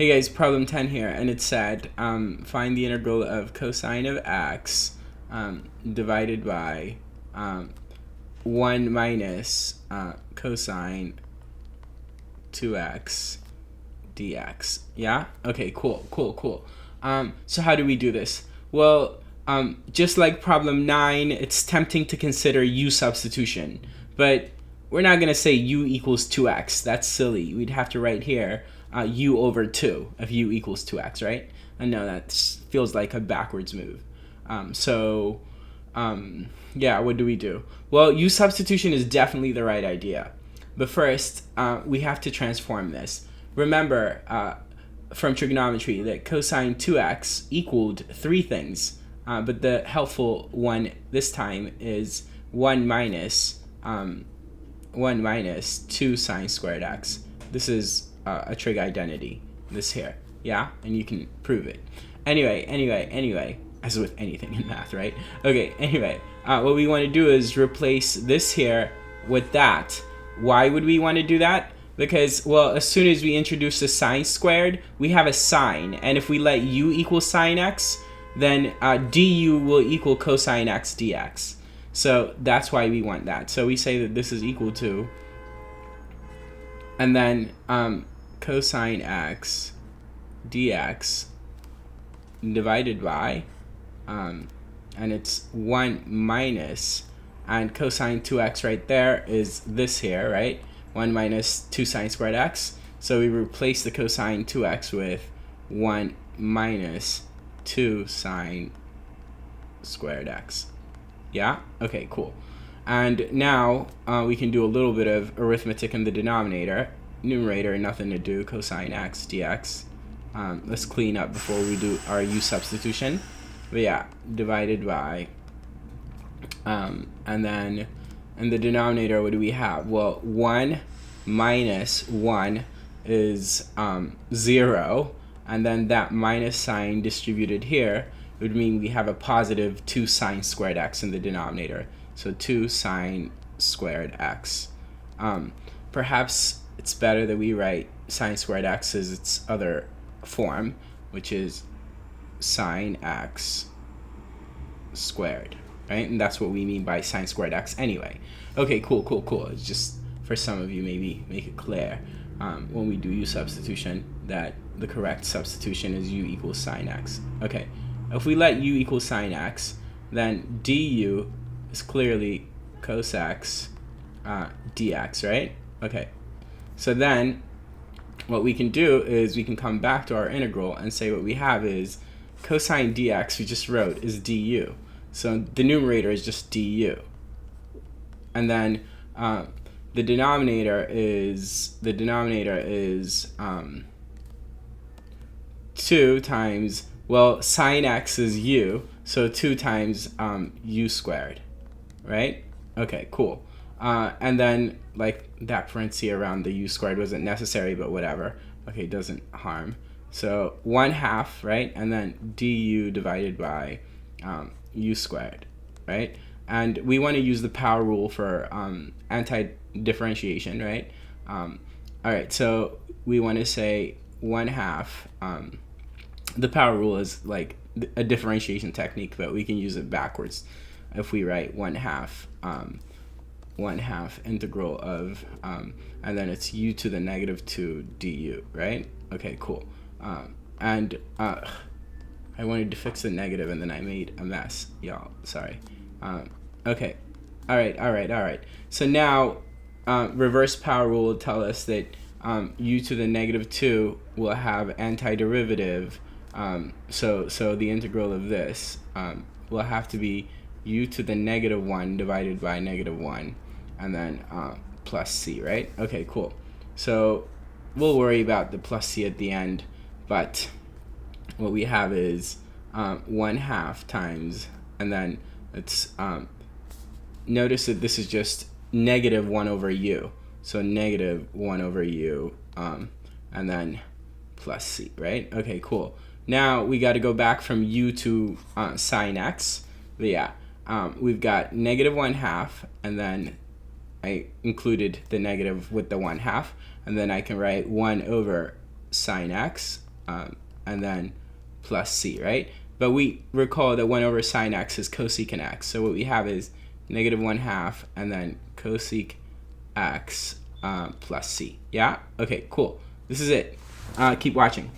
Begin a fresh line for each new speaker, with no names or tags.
Hey guys, problem 10 here, and it said find the integral of cosine of x divided by 1 minus cosine 2x dx. Yeah? Okay, cool. So how do we do this? Well, just like problem 9, it's tempting to consider u substitution, but we're not going to say u equals 2x. That's silly. We'd have to write here u over 2 if u equals 2x, right? And no, that feels like a backwards move. Yeah, what do we do? Well, u substitution is definitely the right idea. But first, we have to transform this. Remember from trigonometry that cosine 2x equaled 3 things. But the helpful one this time is 1 minus 2 sine squared x. This is a trig identity, this here. Yeah? And you can prove it. Anyway, as with anything in math, right? Okay, anyway, what we want to do is replace this here with that. Why would we want to do that? Because, well, as soon as we introduce the sine squared, we have a sine. And if we let u equal sine x, then du will equal cosine x dx. So that's why we want that. So we say that this is equal to, and then cosine x dx divided by, and it's 1 minus, and cosine 2x right there is this here, right? 1 minus 2 sine squared x. So we replace the cosine 2x with 1 minus 2 sine squared x. Yeah? Okay, cool. And now we can do a little bit of arithmetic in the denominator. Numerator, nothing to do, cosine x dx. Let's clean up before we do our u substitution. But yeah, divided by, and then in the denominator, what do we have? Well, 1 minus 1 is 0, and then that minus sign distributed here would mean we have a positive 2 sine squared x in the denominator. So 2 sine squared x. Perhaps it's better that we write sine squared x as its other form, which is sine x squared, right? And that's what we mean by sine squared x anyway. Okay, cool. It's just for some of you, maybe make it clear when we do u substitution that the correct substitution is u equals sine x. Okay, if we let u equal sine x, then du is clearly cos x dx, right? Okay, so then what we can do is we can come back to our integral and say what we have is cosine dx, we just wrote, is du. So the numerator is just du. And then the denominator is 2 times, well, sine x is u, so 2 times u squared, right? Okay, cool. And then, like, that parenthesis around the u squared wasn't necessary, but whatever. Okay, doesn't harm. So 1/2, right? And then du divided by u squared, right? And we want to use the power rule for anti-differentiation, right? All right, so we want to say 1/2. The power rule is like a differentiation technique, but we can use it backwards if we write 1/2 integral of, and then it's u to the negative 2 du, right? Okay, cool. And I wanted to fix the negative and then I made a mess, y'all, sorry. Okay, all right. So now reverse power rule will tell us that u to the negative 2 will have antiderivative, so the integral of this will have to be u to the negative 1 divided by negative 1, and then plus c, right? Okay, cool. So we'll worry about the plus c at the end, but what we have is 1/2 times, and then it's notice that this is just negative 1 over u, so negative 1 over u, and then plus c, right? Okay, cool. Now we got to go back from u to sine x, but yeah, we've got negative 1/2, and then I included the negative with the 1/2, and then I can write 1 over sine x and then plus c, right? But we recall that 1 over sine x is cosecant x. So what we have is negative 1/2 and then cosec x plus c. Yeah? Okay, cool. This is it. Keep watching.